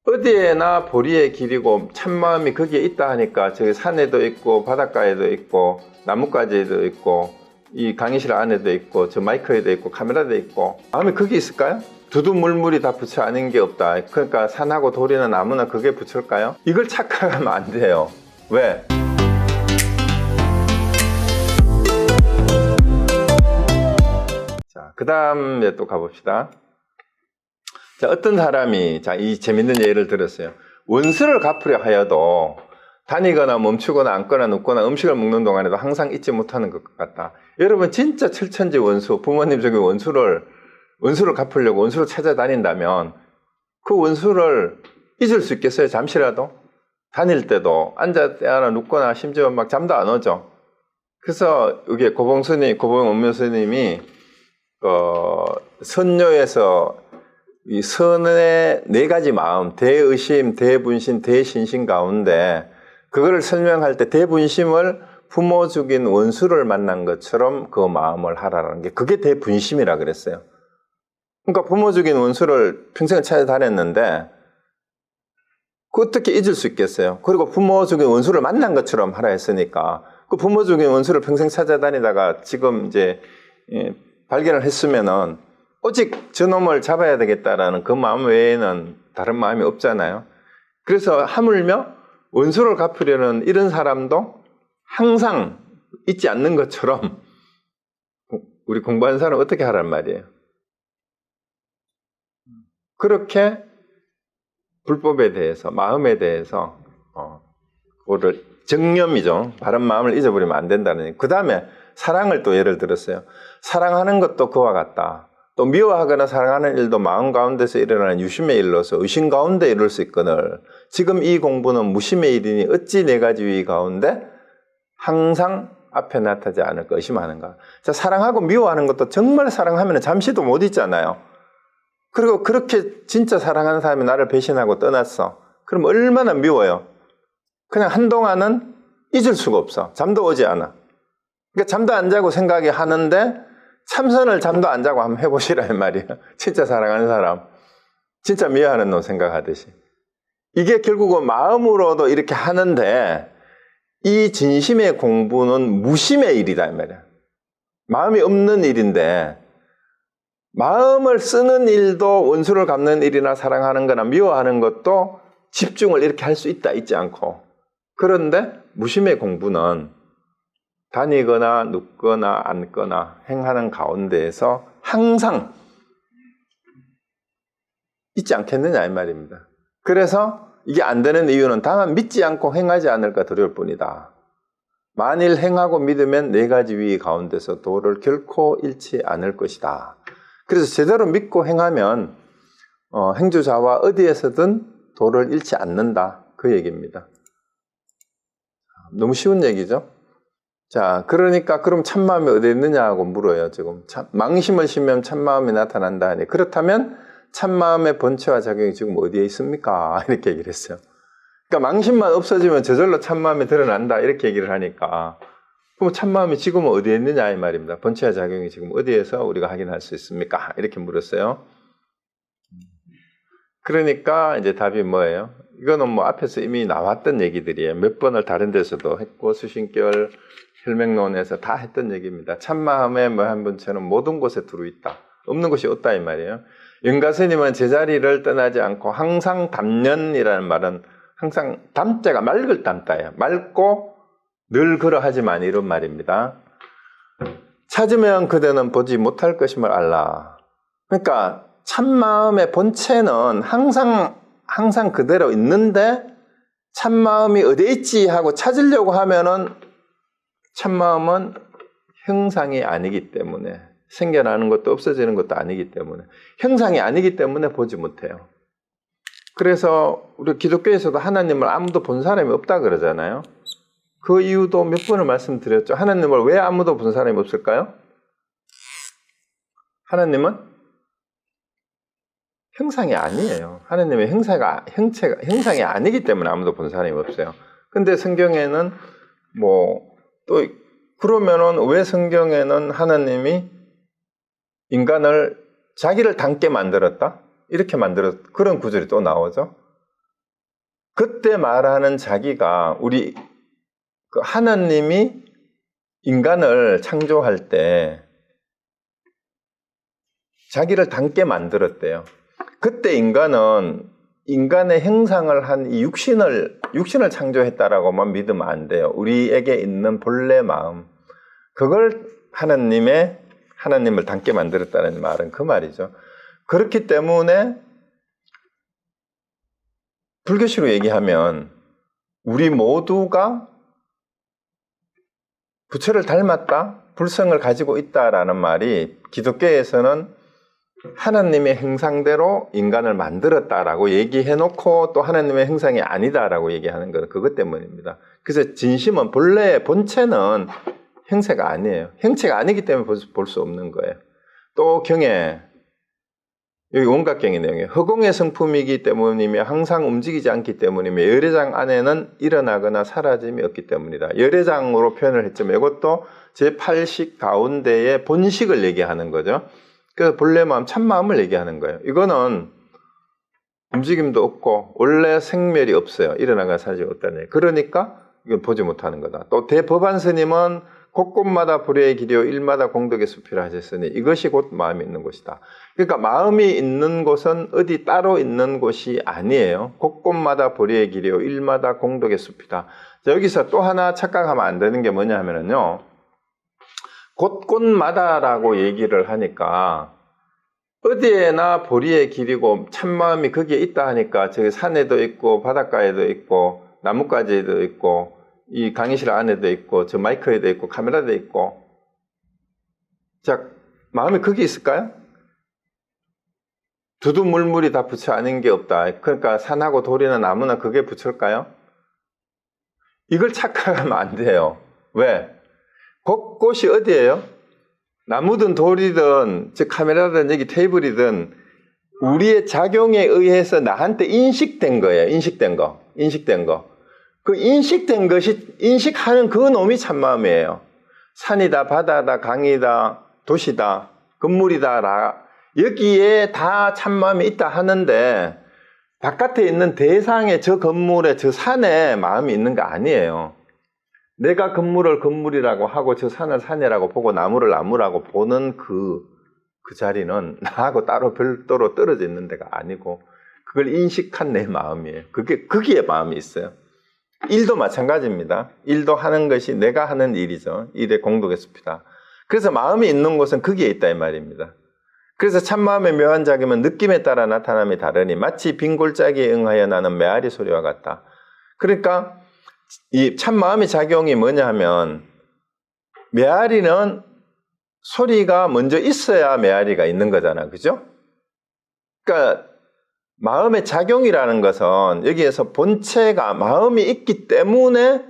어디에나 보리의 길이고 참마음이 거기에 있다 하니까 저기 산에도 있고 바닷가에도 있고 나뭇가지에도 있고 이 강의실 안에도 있고 저 마이크에도 있고 카메라도 있고 마음이 거기 있을까요? 두두물물이 다 부처 아닌 게 없다. 그러니까 산하고 돌이는 아무나 그게 부처일까요? 이걸 착각하면 안 돼요. 왜? 자, 그 다음에 또 가봅시다. 자, 어떤 사람이, 자, 이 재밌는 예를 들었어요. 원수를 갚으려 하여도 다니거나 멈추거나 앉거나 눕거나 음식을 먹는 동안에도 항상 잊지 못하는 것 같다. 여러분, 진짜 철천지 원수, 부모님 저기 원수를 갚으려고 원수를 찾아다닌다면 그 원수를 잊을 수 있겠어요? 잠시라도? 다닐 때도 앉았거나 눕거나 심지어 막 잠도 안 오죠. 그래서 이게 고봉 원묘 스님이 선녀에서 이 선의 네 가지 마음, 대의심, 대분심, 대신심 가운데 그거를 설명할 때 대분심을 부모 죽인 원수를 만난 것처럼 그 마음을 하라는 게 그게 대분심이라 그랬어요. 그러니까 부모 죽인 원수를 평생 찾아다녔는데 그 어떻게 잊을 수 있겠어요? 그리고 부모 죽인 원수를 만난 것처럼 하라 했으니까 그 부모 죽인 원수를 평생 찾아다니다가 지금 이제 발견을 했으면은 오직 저놈을 잡아야 되겠다라는 그 마음 외에는 다른 마음이 없잖아요. 그래서 하물며 원수를 갚으려는 이런 사람도 항상 잊지 않는 것처럼 우리 공부하는 사람은 어떻게 하란 말이에요. 그렇게 불법에 대해서, 마음에 대해서 그거를 정념이죠. 바른 마음을 잊어버리면 안 된다는. 그 다음에 사랑을 또 예를 들었어요. 사랑하는 것도 그와 같다. 또 미워하거나 사랑하는 일도 마음 가운데서 일어나는 유심의 일로서 의심 가운데 이룰 수 있거늘 지금 이 공부는 무심의 일이니 어찌 네 가지 위 가운데 항상 앞에 나타나지 않을까 의심하는가. 자, 사랑하고 미워하는 것도 정말 사랑하면 잠시도 못 잊잖아요. 그리고 그렇게 진짜 사랑하는 사람이 나를 배신하고 떠났어. 그럼 얼마나 미워요. 그냥 한동안은 잊을 수가 없어. 잠도 오지 않아. 그러니까 잠도 안 자고 생각이 하는데 참선을 잠도 안 자고 한번 해보시라는 말이에요. 진짜 사랑하는 사람, 진짜 미워하는 놈 생각하듯이. 이게 결국은 마음으로도 이렇게 하는데 이 진심의 공부는 무심의 일이다 이 말이야. 마음이 없는 일인데 마음을 쓰는 일도 원수를 갚는 일이나 사랑하는 거나 미워하는 것도 집중을 이렇게 할 수 있다 있지 않고 그런데 무심의 공부는 다니거나 눕거나 앉거나 행하는 가운데에서 항상 있지 않겠느냐 이 말입니다. 그래서 이게 안 되는 이유는 다만 믿지 않고 행하지 않을까 두려울 뿐이다. 만일 행하고 믿으면 네 가지 위 가운데서 도를 결코 잃지 않을 것이다. 그래서 제대로 믿고 행하면 행주자와 어디에서든 도를 잃지 않는다. 그 얘기입니다. 너무 쉬운 얘기죠? 자, 그러니까 그럼 참마음이 어디 있느냐고 물어요. 지금 망심을 심으면 참마음이 나타난다 하니 그렇다면 참마음의 본체와 작용이 지금 어디에 있습니까? 이렇게 얘기를 했어요. 그러니까 망심만 없어지면 저절로 참마음이 드러난다 이렇게 얘기를 하니까 그럼 참마음이 지금은 어디에 있느냐 이 말입니다. 본체와 작용이 지금 어디에서 우리가 확인할 수 있습니까? 이렇게 물었어요. 그러니까 이제 답이 뭐예요? 이거는 뭐 앞에서 이미 나왔던 얘기들이에요. 몇 번을 다른 데서도 했고 수신결 혈맥론에서 다 했던 얘기입니다. 참마음의 뭐 한 본체는 모든 곳에 두루 있다. 없는 곳이 없다 이 말이에요. 영가스님은 제자리를 떠나지 않고 항상 담년이라는 말은 항상 담자가 맑을 담자예요. 맑고 늘 그러하지만 이런 말입니다. 찾으면 그대는 보지 못할 것임을 알라. 그러니까 참마음의 본체는 항상 그대로 있는데 참마음이 어디에 있지 하고 찾으려고 하면은 참마음은 형상이 아니기 때문에 생겨나는 것도 없어지는 것도 아니기 때문에 형상이 아니기 때문에 보지 못해요. 그래서 우리 기독교에서도 하나님을 아무도 본 사람이 없다 그러잖아요. 그 이유도 몇 번을 말씀드렸죠. 하나님을 왜 아무도 본 사람이 없을까요? 하나님은 형상이 아니에요. 하나님의 형상이 아니기 때문에 아무도 본 사람이 없어요. 근데 성경에는 또 그러면은 왜 성경에는 하나님이 인간을 자기를 닮게 만들었다? 이렇게 그런 구절이 또 나오죠. 그때 말하는 자기가 우리 그 하나님이 인간을 창조할 때 자기를 닮게 만들었대요. 그때 인간은 인간의 형상을 한 이 육신을 창조했다라고만 믿으면 안 돼요. 우리에게 있는 본래 마음, 그걸 하나님을 닮게 만들었다는 말은 그 말이죠. 그렇기 때문에 불교식으로 얘기하면 우리 모두가 부처를 닮았다, 불성을 가지고 있다라는 말이 기독교에서는 하나님의 형상대로 인간을 만들었다라고 얘기해놓고 또 하나님의 형상이 아니다라고 얘기하는 건 그것 때문입니다. 그래서 진심은 본래 본체는 형체가 아니에요. 형체가 아니기 때문에 볼 수 없는 거예요. 또 경에 여기 원각경의 내용이에요. 허공의 성품이기 때문이며 항상 움직이지 않기 때문이며 열애장 안에는 일어나거나 사라짐이 없기 때문이다. 열애장으로 표현을 했지만 이것도 제8식 가운데의 본식을 얘기하는 거죠. 그래서 본래 마음, 참마음을 얘기하는 거예요. 이거는 움직임도 없고 원래 생멸이 없어요. 일어나거나 사라짐이 없다는 얘기예요. 그러니까 이건 보지 못하는 거다. 또 대법안 스님은 곳곳마다 불의의 길이요 일마다 공덕의 숲이라 하셨으니 이것이 곧 마음이 있는 곳이다. 그러니까 마음이 있는 곳은 어디 따로 있는 곳이 아니에요. 곳곳마다 불의의 길이요 일마다 공덕의 숲이다. 자, 여기서 또 하나 착각하면 안 되는 게 뭐냐 하면요. 곳곳마다라고 얘기를 하니까 어디에나 보리의 길이고 참마음이 거기에 있다 하니까 저기 산에도 있고 바닷가에도 있고 나뭇가지에도 있고 이 강의실 안에도 있고 저 마이크에도 있고 카메라도 있고 자 마음이 거기 있을까요? 두두물물이 다 부처 아닌 게 없다. 그러니까 산하고 돌이나 나무나 그게 부처일까요? 이걸 착각하면 안 돼요. 왜? 곳곳이 어디예요? 나무든 돌이든 저 카메라든 여기 테이블이든 우리의 작용에 의해서 나한테 인식된 거예요. 인식된 거. 그 인식된 것이 인식하는 그 놈이 참마음이에요. 산이다, 바다다, 강이다, 도시다, 건물이다, 여기에 다 참마음이 있다 하는데 바깥에 있는 대상의 저 건물에 저 산에 마음이 있는 거 아니에요. 내가 건물을 건물이라고 하고 저 산을 산이라고 보고 나무를 나무라고 보는 그 자리는 나하고 따로 별도로 떨어져 있는 데가 아니고 그걸 인식한 내 마음이에요. 거기에 마음이 있어요. 일도 마찬가지입니다. 일도 하는 것이 내가 하는 일이죠. 일의 공덕의 숲이다. 그래서 마음이 있는 곳은 거기에 있다 이 말입니다. 그래서 참마음의 묘한 작용은 느낌에 따라 나타남이 다르니 마치 빈골짜기에 응하여 나는 메아리 소리와 같다. 그러니까 이 참마음의 작용이 뭐냐 하면 메아리는 소리가 먼저 있어야 메아리가 있는 거잖아. 그죠? 그러니까 마음의 작용이라는 것은 여기에서 본체가 마음이 있기 때문에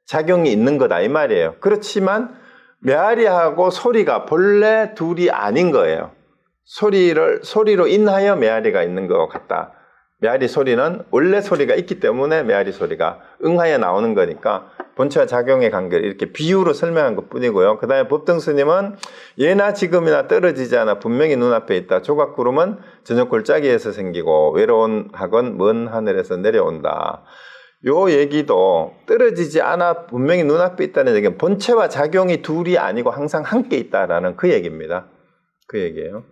작용이 있는 거다 이 말이에요. 그렇지만 메아리하고 소리가 본래 둘이 아닌 거예요. 소리로 인하여 메아리가 있는 것 같다. 메아리 소리는 원래 소리가 있기 때문에 메아리 소리가 응하여 나오는 거니까 본체와 작용의 관계를 이렇게 비유로 설명한 것 뿐이고요. 그 다음에 법등 스님은 예나 지금이나 떨어지지 않아 분명히 눈앞에 있다. 조각구름은 저녁 골짜기에서 생기고 외로운 학은 먼 하늘에서 내려온다. 요 얘기도 떨어지지 않아 분명히 눈앞에 있다는 얘기는 본체와 작용이 둘이 아니고 항상 함께 있다라는 그 얘기입니다. 그 얘기예요.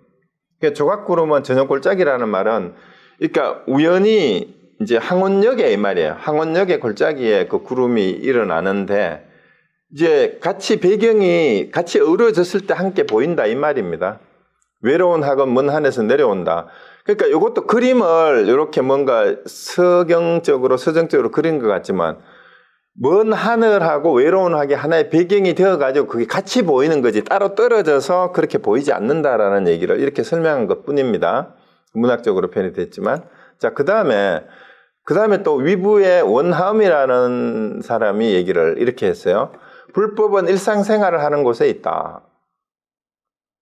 그러니까 조각구름은 저녁 골짜기라는 말은 그러니까 우연히 이제 항원역에 이 말이에요. 항원역의 골짜기에 그 구름이 일어나는데 이제 배경이 같이 어우러졌을 때 함께 보인다 이 말입니다. 외로운 학은 먼 하늘에서 내려온다. 그러니까 이것도 그림을 이렇게 뭔가 서정적으로 그린 것 같지만 먼 하늘하고 외로운 학이 하나의 배경이 되어가지고 그게 같이 보이는 거지 따로 떨어져서 그렇게 보이지 않는다라는 얘기를 이렇게 설명한 것 뿐입니다. 문학적으로 표현이 됐지만 자, 그 다음에 또 위부의 원하음이라는 사람이 얘기를 이렇게 했어요. 불법은 일상생활을 하는 곳에 있다.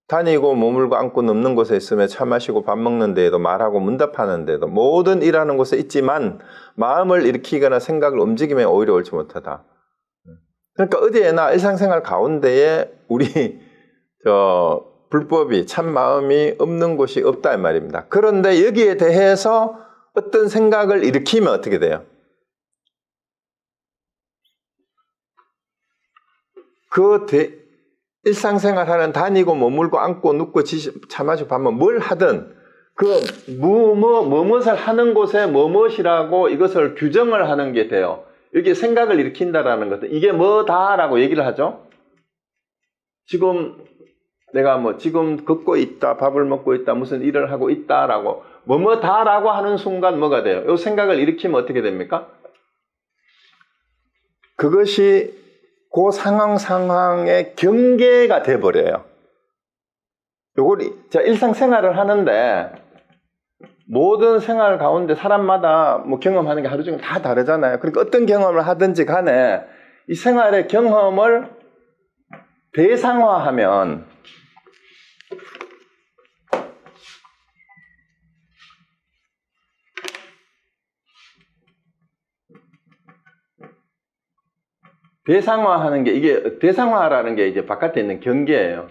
다니고 머물고 앉고 눕는 곳에 있으며 차 마시고 밥 먹는 데에도 말하고 문답하는 데도 모든 일하는 곳에 있지만 마음을 일으키거나 생각을 움직이면 오히려 옳지 못하다. 그러니까 어디에나 일상생활 가운데에 우리 불법이 참 마음이 없는 곳이 없다 이 말입니다. 그런데 여기에 대해서 어떤 생각을 일으키면 어떻게 돼요? 일상생활하는 다니고 머물고 앉고 눕고 차 마시고 밥 먹고 뭘 하든 무엇을 하는 곳에 무엇이라고 이것을 규정을 하는 게 돼요. 이게 생각을 일으킨다라는 것은 이게 뭐다라고 얘기를 하죠. 지금 내가 지금 걷고 있다, 밥을 먹고 있다, 무슨 일을 하고 있다라고 뭐다라고 하는 순간 뭐가 돼요? 이 생각을 일으키면 어떻게 됩니까? 그것이 그 상황의 경계가 돼버려요. 요걸 일상생활을 하는데 모든 생활 가운데 사람마다 경험하는 게 하루 종일 다 다르잖아요. 그러니까 어떤 경험을 하든지 간에 이 생활의 경험을 대상화하면 대상화하는 게 이게 대상화라는 게 이제 바깥에 있는 경계예요.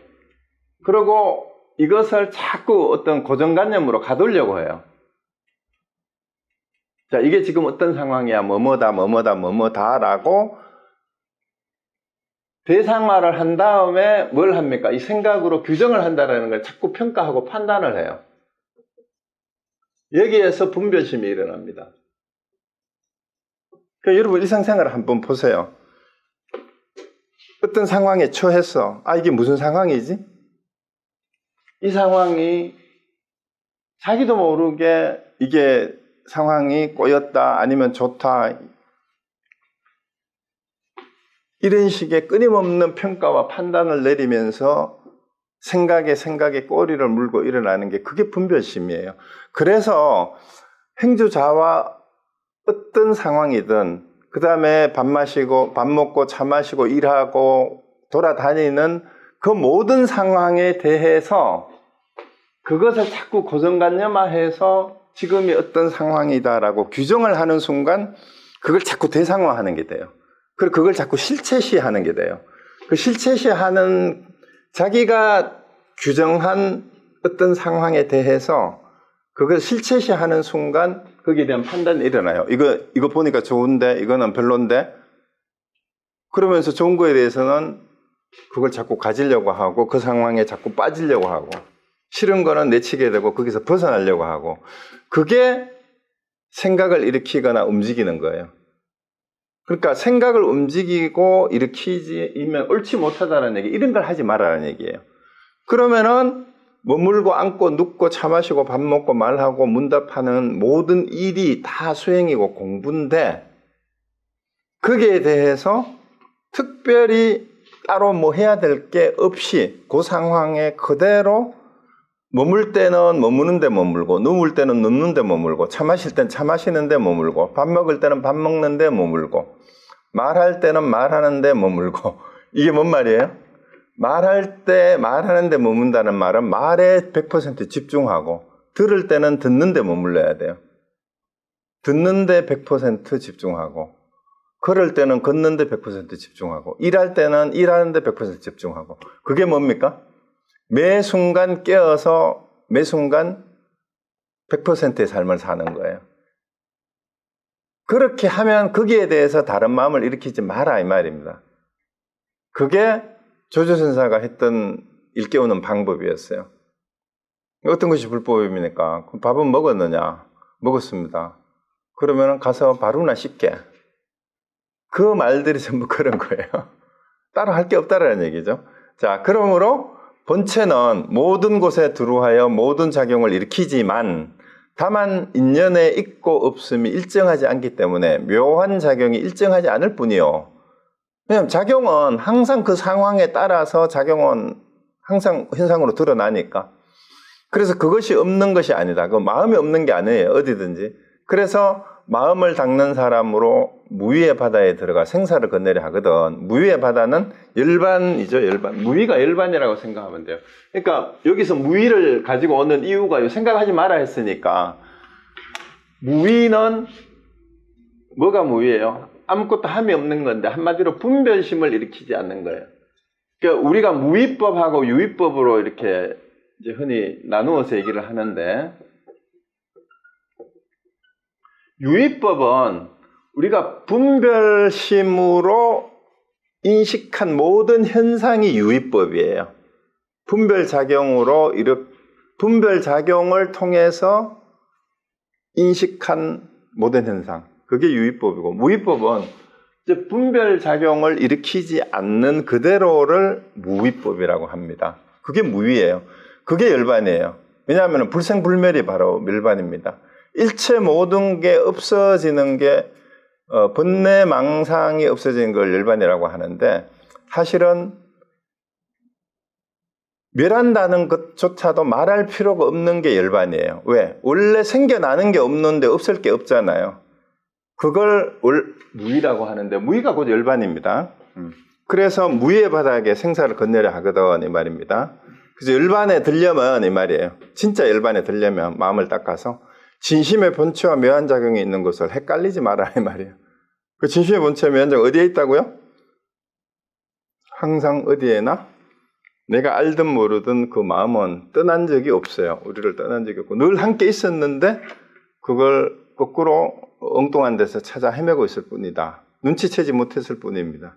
그리고 이것을 자꾸 어떤 고정관념으로 가두려고 해요. 자, 이게 지금 어떤 상황이야? 뭐뭐다라고 대상화를 한 다음에 뭘 합니까? 이 생각으로 규정을 한다는 걸 자꾸 평가하고 판단을 해요. 여기에서 분별심이 일어납니다. 그러니까 여러분 일상생활을 한번 보세요. 어떤 상황에 처했어. 이게 무슨 상황이지? 이 상황이 자기도 모르게 이게 상황이 꼬였다 아니면 좋다 이런 식의 끊임없는 평가와 판단을 내리면서 생각에 꼬리를 물고 일어나는 게 그게 분별심이에요. 그래서 행주자와 어떤 상황이든 그 다음에 밥 먹고 차 마시고 일하고 돌아다니는 그 모든 상황에 대해서 그것을 자꾸 고정관념화해서 지금이 어떤 상황이다라고 규정을 하는 순간 그걸 자꾸 대상화하는 게 돼요. 그리고 그걸 자꾸 실체시하는 게 돼요. 그 실체시하는 자기가 규정한 어떤 상황에 대해서 그걸 실체시하는 순간 거기에 대한 판단이 일어나요. 이거 보니까 좋은데 이거는 별론데 그러면서 좋은 거에 대해서는 그걸 자꾸 가지려고 하고 그 상황에 자꾸 빠지려고 하고 싫은 거는 내치게 되고 거기서 벗어나려고 하고 그게 생각을 일으키거나 움직이는 거예요. 그러니까 생각을 움직이고 일으키면 옳지 못하다는 얘기, 이런 걸 하지 말라는 얘기예요. 그러면은 머물고 앉고 눕고 차 마시고 밥 먹고 말하고 문답하는 모든 일이 다 수행이고 공부인데 거기에 대해서 특별히 따로 해야 될 게 없이 그 상황에 그대로 머물 때는 머무는 데 머물고 누울 때는 눕는 데 머물고 차 마실 때는 차 마시는 데 머물고 밥 먹을 때는 밥 먹는 데 머물고 말할 때는 말하는 데 머물고 이게 뭔 말이에요? 말할 때 말하는 데 머문다는 말은 말에 100% 집중하고 들을 때는 듣는 데 머물러야 돼요. 듣는 데 100% 집중하고 걸을 때는 걷는 데 100% 집중하고 일할 때는 일하는 데 100% 집중하고 그게 뭡니까? 매 순간 깨어서 매 순간 100%의 삶을 사는 거예요. 그렇게 하면 거기에 대해서 다른 마음을 일으키지 마라 이 말입니다. 그게 조조선사가 했던 일깨우는 방법이었어요. 어떤 것이 불법입니까? 밥은 먹었느냐? 먹었습니다. 그러면 가서 바루나 씻게. 그 말들이 전부 그런 거예요. 따로 할 게 없다라는 얘기죠. 자, 그러므로 본체는 모든 곳에 두루하여 모든 작용을 일으키지만 다만 인연에 있고 없음이 일정하지 않기 때문에 묘한 작용이 일정하지 않을 뿐이요. 왜냐하면 작용은 항상 그 상황에 따라서 작용은 항상 현상으로 드러나니까. 그래서 그것이 없는 것이 아니다. 그 마음이 없는 게 아니에요. 어디든지. 그래서 마음을 닦는 사람으로 무위의 바다에 들어가 생사를 건너려 하거든. 무위의 바다는 열반이죠. 열반. 무위가 열반이라고 생각하면 돼요. 그러니까 여기서 무위를 가지고 오는 이유가 생각하지 마라 했으니까 무위는 뭐가 무위예요? 아무것도 함이 없는 건데 한마디로 분별심을 일으키지 않는 거예요. 그러니까 우리가 무위법하고 유위법으로 이렇게 이제 흔히 나누어서 얘기를 하는데 유위법은 우리가 분별심으로 인식한 모든 현상이 유의법이에요. 분별작용을 통해서 인식한 모든 현상. 그게 유의법이고, 무의법은 이제 분별작용을 일으키지 않는 그대로를 무의법이라고 합니다. 그게 무의예요. 그게 열반이에요. 왜냐하면 불생불멸이 바로 멸반입니다. 일체 모든 게 없어지는 게 번뇌망상이 없어지는 걸 열반이라고 하는데, 사실은 멸한다는 것조차도 말할 필요가 없는 게 열반이에요. 왜? 원래 생겨나는 게 없는데 없을 게 없잖아요. 그걸 무의라고 하는데, 무의가 곧 열반입니다. 그래서 무의의 바닥에 생사를 건너려 하거든, 이 말입니다. 그래서 열반에 들려면 이 말이에요. 진짜 열반에 들려면 마음을 닦아서 진심의 본체와 묘한 작용이 있는 것을 헷갈리지 마라, 이 말이에요. 그 진심의 본체와 묘한 작용 어디에 있다고요? 항상 어디에나 내가 알든 모르든 그 마음은 떠난 적이 없어요. 우리를 떠난 적이 없고 늘 함께 있었는데 그걸 거꾸로 엉뚱한 데서 찾아 헤매고 있을 뿐이다. 눈치채지 못했을 뿐입니다.